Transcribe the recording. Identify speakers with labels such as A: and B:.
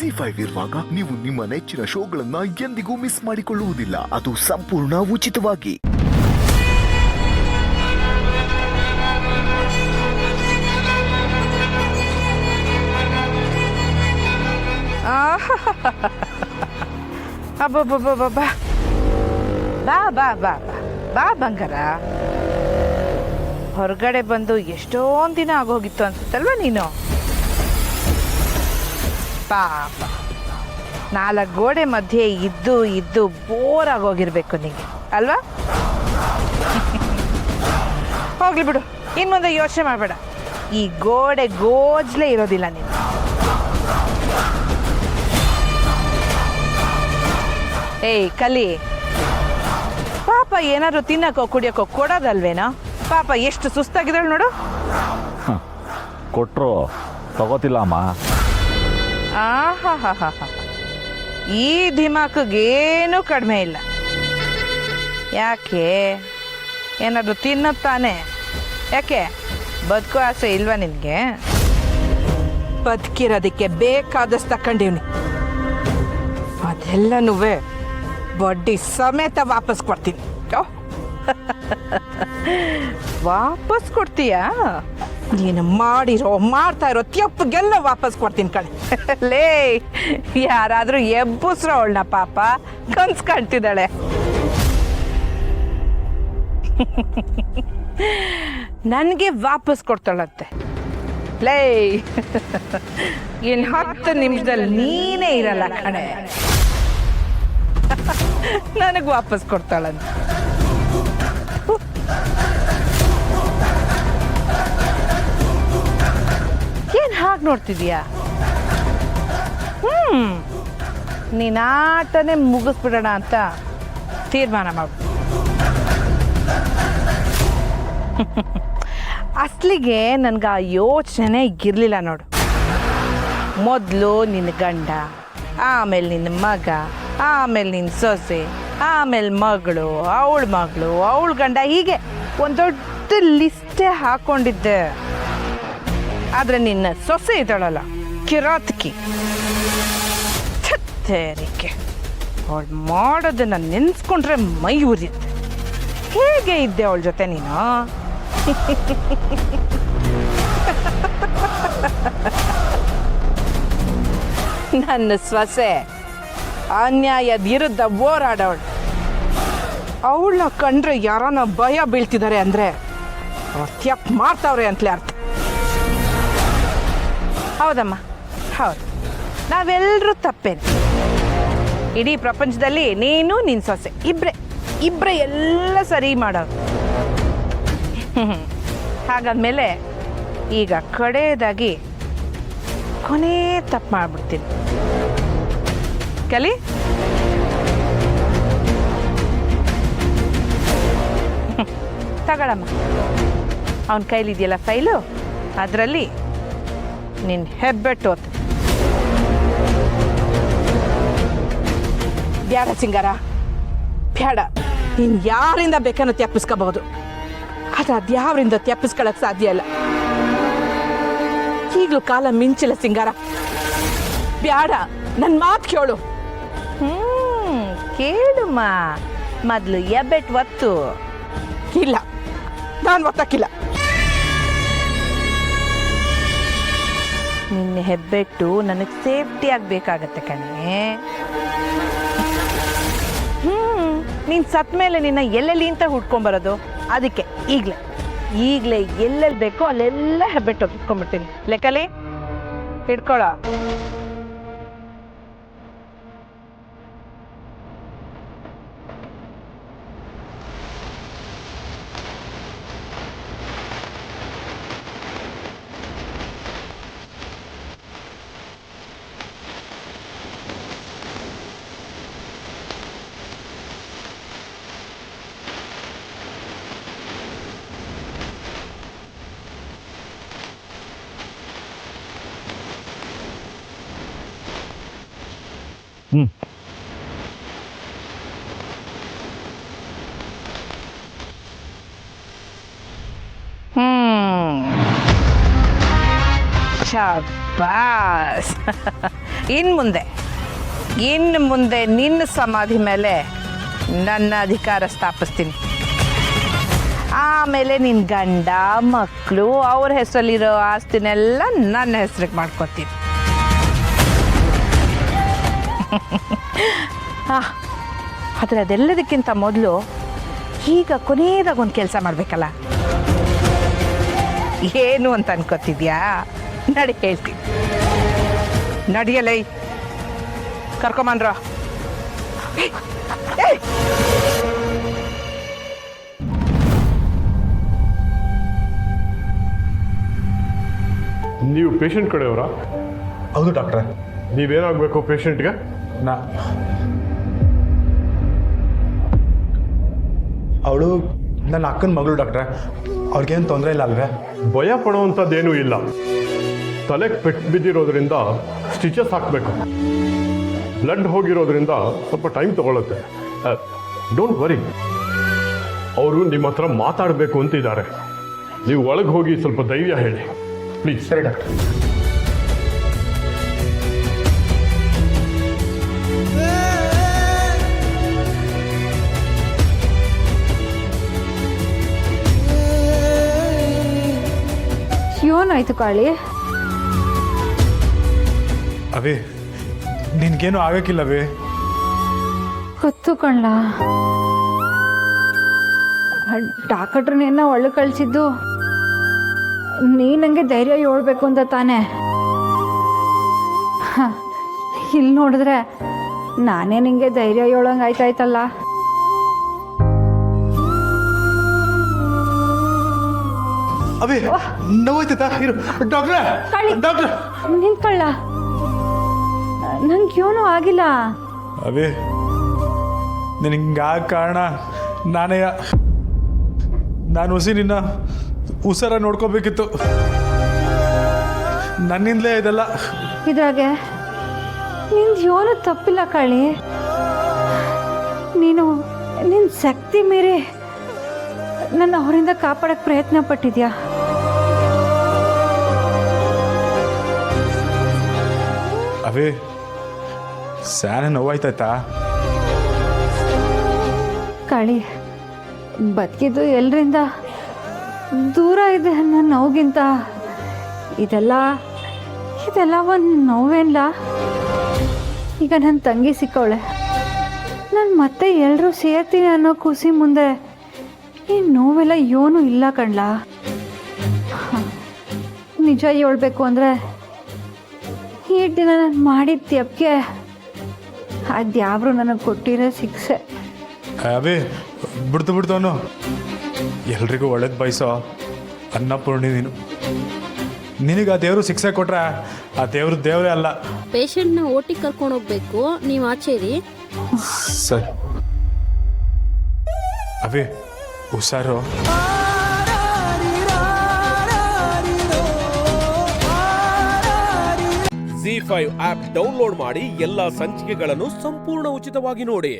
A: ಜಿ5 ಇರುವಾಗ ನೀವು ನಿಮ್ಮ ನೆಚ್ಚಿನ ಶೋಗಳನ್ನ ಎಂದಿಗೂ ಮಿಸ್ ಮಾಡಿಕೊಳ್ಳುವುದಿಲ್ಲ. ಅದು ಸಂಪೂರ್ಣ ಉಚಿತವಾಗಿ.
B: ಅಬ್ಬಬ್ಬಬ್ಬಬ್ಬ ಬಾ ಬಾ ಬಾ ಬಾ ಬಂಗಾರ. ಹೊರಗಡೆ ಬಂದು ಎಷ್ಟೊಂದು ದಿನ ಆಗೋಗಿತ್ತು ಅನ್ಸುತ್ತಲ್ವ ನೀನು. ಪಾಪ 4 ಗೋಡೆ ಮಧ್ಯೆ ಇದ್ದು ಇದ್ದು ಬೋರ್ ಆಗೋಗಿರ್ಬೇಕು ನಿಮಗೆ ಅಲ್ವಾ? ಹೋಗ್ಲಿ ಬಿಡು, ಇನ್ನು ಮುಂದೆ ಯೋಚನೆ ಮಾಡಬೇಡ. ಈ ಗೋಡೆ ಗೋಜ್ಲೇ ಇರೋದಿಲ್ಲ ನೀನು. ಏಯ್ ಕಲಿ, ಪಾಪ ಏನಾದ್ರು ತಿನ್ನಕ್ಕೋ ಕುಡಿಯೋಕ್ಕೋ ಕೊಡೋದಲ್ವೇನೋ? ಪಾಪ ಎಷ್ಟು ಸುಸ್ತಾಗಿದ್ದಾಳೆ ನೋಡು.
C: ಕೊಟ್ಟರು ತಗೋತಿಲ್ಲ ಅಮ್ಮ.
B: ಆಹಾ, ಈ ಧಿಮಾಕಗೇನು ಕಡಿಮೆ ಇಲ್ಲ. ಯಾಕೆ, ಏನಾದ್ರು ತಿನ್ನುತ್ತಾನೆ? ಯಾಕೆ ಬದುಕೋ ಆಸೆ ಇಲ್ವಾ ನಿನಗೆ? ಬದುಕಿರೋದಕ್ಕೆ ಬೇಕಾದಷ್ಟು ತಗೊಂಡಿವ್ನಿ, ಅದೆಲ್ಲನೂ ಬಡ್ಡಿ ಸಮೇತ ವಾಪಸ್ ಕೊಡ್ತೀನಿ. ವಾಪಸ್ ಕೊಡ್ತೀಯಾ? ನೀನು ಮಾಡ್ತಾ ಇರೋ ತಪ್ಪಿಗೆಲ್ಲ ವಾಪಸ್ ಕೊಡ್ತೀನಿ ಕಣೆ. ಲೇ, ಯಾರಾದರೂ ಎಬ್ಬುಸ್ರೋ ಅವಳನ್ನ, ಪಾಪ ಕನ್ಸ್ ಕಾಣ್ತಿದ್ದಾಳೆ. ನನಗೆ ವಾಪಸ್ ಕೊಡ್ತಾಳಂತೆ. ಲೇ, ಇನ್ನು 10 ನಿಮಿಷದಲ್ಲಿ ನೀನೇ ಇರಲ್ಲ ಕಣೆ. ನನಗೆ ವಾಪಸ್ ಕೊಡ್ತಾಳಂತೆ. ಏನ್ ಹಾಗೆ ನೋಡ್ತಿದೀಯಾ? ನೀನ್ ಆಟನೇ ಮುಗಿಸ್ಬಿಡೋಣ ಅಂತ ತೀರ್ಮಾನ ಮಾಡು. ಅಸ್ಲಿಗೆ ನನ್ಗೆ ಆ ಯೋಚನೆ ಇರಲಿಲ್ಲ ನೋಡು. ಮೊದಲು ನಿನ್ನ ಗಂಡ, ಆಮೇಲೆ ನಿನ್ನ ಮಗ, ಆಮೇಲೆ ನಿನ್ನ ಸೊಸೆ, ಆಮೇಲೆ ಮಗಳು, ಅವಳ ಗಂಡ, ಹೀಗೆ ಒಂದು ದೊಡ್ಡ ಲಿಸ್ಟೇ ಹಾಕೊಂಡಿದ್ದೆ. ಆದರೆ ನಿನ್ನ ಸೊಸೆ ಇದ್ದಾಳಲ್ಲ, ಕಿರಾತಕಿ, ಛತ್ತೇರಿಕೆ, ಅವಳು ಮಾಡೋದನ್ನ ನೆನೆಸ್ಕೊಂಡ್ರೆ ಮೈ ಉರಿಯುತ್ತೆ. ಹೇಗೆ ಇದ್ದೆ ಅವಳ ಜೊತೆ ನೀನು? ನನ್ನ ಸೊಸೆ ಅನ್ಯಾಯದ ವಿರುದ್ಧ ಹೋರಾಡವಳು. ಅವಳನ್ನ ಕಂಡ್ರೆ ಯಾರನ್ನ ಭಯ ಬೀಳ್ತಿದ್ದಾರೆ ಅಂದರೆ ಅವ್ರು ತಪ್ಪು ಮಾಡ್ತಾವ್ರೆ ಅಂತಲೇ ಅರ್ಥ. ಹೌದಮ್ಮ, ಹೌದು, ನಾವೆಲ್ಲರೂ ತಪ್ಪೇನೆ. ಇಡೀ ಪ್ರಪಂಚದಲ್ಲಿ ನೀನು ನಿನ್ನ ಸೊಸೆ ಇಬ್ಬರೇ ಎಲ್ಲ ಸರಿ ಮಾಡೋದು. ಹಾಗಾದ್ಮೇಲೆ ಈಗ ಕಡೆಯದಾಗಿ ಕೊನೆ ತಪ್ಪು ಮಾಡ್ಬಿಡ್ತೀನಿ. ಕಲಿ, ತಗೊಳಮ್ಮ. ಅವನ ಕೈಲಿದೆಯಲ್ಲ ಫೈಲು, ಅದರಲ್ಲಿ ನಿನ್ನ ಹೆಬ್ಬೆಟ್ಟು ಹೊತ್ತು. ಬ್ಯಾಡ ಸಿಂಗಾರ, ಬ್ಯಾಡ. ನೀನು ಯಾರಿಂದ ಬೇಕನ್ನೋ ತ್ಯಪ್ಪಿಸ್ಕೋಬಹುದು, ಆದರೆ ಅದ್ಯಾವರಿಂದ ತ್ಯಪ್ಪಿಸ್ಕೊಳಕ್ ಸಾಧ್ಯ ಇಲ್ಲ. ಈಗಲೂ ಕಾಲ ಮಿಂಚಿಲ್ಲ ಸಿಂಗಾರ, ಬ್ಯಾಡ. ನನ್ನ ಮಾತು ಕೇಳು. ಕೇಳುಮ್ಮ, ಮೊದಲು ಹೆಬ್ಬೆಟ್ಟು ಒತ್ತು. ಇಲ್ಲ, ನಾನು ಒತ್ತಕ್ಕಿಲ್ಲ. ನಿನ್ನ ಹೆಬ್ಬೆಟ್ಟು ನನಗೆ ಸೇಫ್ಟಿ ಆಗಬೇಕಾಗತ್ತೆ ಕಣೆ. ನೀನು ಸತ್ ಮೇಲೆ ನಿನ್ನ ಎಲ್ಲೆಲ್ಲಿ ಅಂತ ಹುಡ್ಕೊಂಬರೋದು. ಅದಕ್ಕೆ ಈಗಲೇ ಎಲ್ಲೆಲ್ಲಿ ಬೇಕೋ ಅಲ್ಲೆಲ್ಲ ಹೆಬ್ಬೆಟ್ಟು ಹೊತ್ಕೊಂಡ್ಬಿಡ್ತೀನಿ. ಲೆಕ್ಕಲಿ ಹಿಡ್ಕೊಳ. ಶಾಬಾಸ್. ಇನ್ನು ಮುಂದೆ ನಿನ್ನ ಸಮಾಧಿ ಮೇಲೆ ನನ್ನ ಅಧಿಕಾರ ಸ್ಥಾಪಿಸ್ತೀನಿ. ಆಮೇಲೆ ನಿನ್ನ ಗಂಡ ಮಕ್ಕಳು ಅವ್ರ ಹೆಸರಲ್ಲಿರೋ ಆಸ್ತಿನೆಲ್ಲ ನನ್ನ ಹೆಸ್ರಿಗೆ ಮಾಡ್ಕೊತೀನಿ. ಆದರೆ ಅದೆಲ್ಲದಕ್ಕಿಂತ ಮೊದಲು ಈಗ ಕೊನೆಯದಾಗ ಒಂದು ಕೆಲಸ ಮಾಡಬೇಕಲ್ಲ. ಏನು ಅಂತ ಅನ್ಕೋತಿದ್ಯಾ? ನಡಿ ಹೇಳ್ತೀನಿ. ನಡಿಯಲೈ, ಕರ್ಕೊಂಬಂದ್ರ.
D: ನೀವು ಪೇಷಂಟ್ ಕಡೆಯವರಾ?
E: ಹೌದು ಡಾಕ್ಟ್ರೆ.
D: ನೀವೇನಾಗಬೇಕು ಪೇಷಂಟ್ಗೆ?
E: ಅವಳು ನನ್ನ ಅಕ್ಕನ ಮಗಳು ಡಾಕ್ಟ್ರೆ. ಅವ್ರಿಗೇನು ತೊಂದರೆ ಇಲ್ಲ ಅಲ್ವೇ?
D: ಭಯ ಪಡುವಂಥದ್ದೇನೂ ಇಲ್ಲ. ತಲೆಗೆ ಪೆಟ್ಟು ಬಿದ್ದಿರೋದ್ರಿಂದ ಸ್ಟಿಚಸ್ ಹಾಕಬೇಕು. ಬ್ಲಡ್ ಹೋಗಿರೋದ್ರಿಂದ ಸ್ವಲ್ಪ ಟೈಮ್ ತಗೊಳುತ್ತೆ. Don't worry. ಅವರು ನಿಮ್ಮ ಹತ್ರ ಮಾತಾಡಬೇಕು ಅಂತಿದ್ದಾರೆ. ನೀವು ಒಳಗೆ ಹೋಗಿ ಸ್ವಲ್ಪ ಧೈರ್ಯ ಹೇಳಿ ಪ್ಲೀಸ್.
E: ಸರಿ ಡಾಕ್ಟ್ರೆ.
F: ಏನಾಯ್ತು ಕಾಳಿ?
E: ಅವೇ ನಿನ್ಗೇನು ಆಗಕ್ಕಿಲ್ಲವೇ?
F: ಗೊತ್ತು ಕಣ್ಲ, ಡಾಕ್ಟ್ರನ್ನೆಲ್ಲ ಒಳ್ಳೆ ಕಳಿಸಿದ್ದು ನೀ ನನಗೆ ಧೈರ್ಯ ಹೇಳ್ಬೇಕು ಅಂತ ತಾನೆ. ಇಲ್ಲಿ ನೋಡಿದ್ರೆ ನಾನೇ ನಿಂಗೆ ಧೈರ್ಯ ಹೇಳೋಂಗೆ ಆಯ್ತಾಯ್ತಲ್ಲ.
E: ಅವೇ ನೋವಾಯ್ತಾ? ಇರು ಡಾಕ್ಟ್ರೆ. ಡಾಕ್ಟ್ರೆ
F: ನಿಂತ್ಕೊಳ್ಳ, ನಂಗೆ ಏನೂ ಆಗಿಲ್ಲ.
E: ಅವೇ ನಿನಗೆ ಕಾರಣ ನಾನೇ. ನಾನು ಹೊಸಿ ನಿನ್ನ ಹುಷಾರ ನೋಡ್ಕೋಬೇಕಿತ್ತು. ನನ್ನಿಂದಲೇ ಇದೆಲ್ಲ.
F: ಇದ್ರಾಗೆ ನಿಂದು ಏನೂ ತಪ್ಪಿಲ್ಲ ಕಾಳಿ. ನೀನು ನಿನ್ನ ಶಕ್ತಿ ಮೀರಿ ನನ್ನ ಅವರಿಂದ ಕಾಪಾಡಕ್ಕೆ ಪ್ರಯತ್ನ ಪಟ್ಟಿದ್ಯಾ.
E: ಅವೇ ಸ್ಯಾನೆ ನೋವಾಯ್ತಾಯ್ತಾ?
F: ಕಾಳಿ, ಬದುಕಿದ್ದು ಎಲ್ಲರಿಂದ ದೂರ ಇದೆ ಅನ್ನೋ ನೋವಿಗಿಂತ ಇದೆಲ್ಲ ಒಂದು ನೋವೇನಿಲ್ಲ. ಈಗ ನನ್ನ ತಂಗಿ ಸಿಕ್ಕವಳೆ, ನಾನು ಮತ್ತೆ ಎಲ್ಲರೂ ಸೇರ್ತೀನಿ ಅನ್ನೋ ಖುಷಿ ಮುಂದೆ ಈ ನೋವೆಲ್ಲ ಏನೂ ಇಲ್ಲ ಕಣ್ಲ. ನಿಜ ಹೇಳ್ಬೇಕು ಅಂದರೆ ಈ ದಿನ ನಾನು ಮಾಡಿದ ತಪ್ಪಿಗೆ ಅದ್ಯಾವ್ರು ನನಗೆ ಕೊಟ್ಟಿರೋ ಶಿಕ್ಷೆ.
E: ಅವೇ ಬಿಡ್ತು ಎಲ್ರಿಗೂ ಒಳ್ಳೇದು ಬಯಸೋ ಅನ್ನಪೂರ್ಣಿ ನೀನು. ನಿನಗೆ ಆ ದೇವರು ಶಿಕ್ಷೆ ಕೊಟ್ರೆ ಆ ದೇವರೇ ಅಲ್ಲ.
G: ಪೇಷಂಟ್ನ ಓಟಿಗೆ ಕರ್ಕೊಂಡು ಹೋಗ್ಬೇಕು, ನೀವು ಆಚೆರಿ.
E: ಸರಿ ಅವೇ ಹುಷಾರು.
H: ZEE5 ಆಪ್ ಡೌನ್ಲೋಡ್ ಮಾಡಿ ಎಲ್ಲಾ ಸಂಚಿಕೆಗಳನ್ನು ಸಂಪೂರ್ಣ ಉಚಿತವಾಗಿ ನೋಡಿ.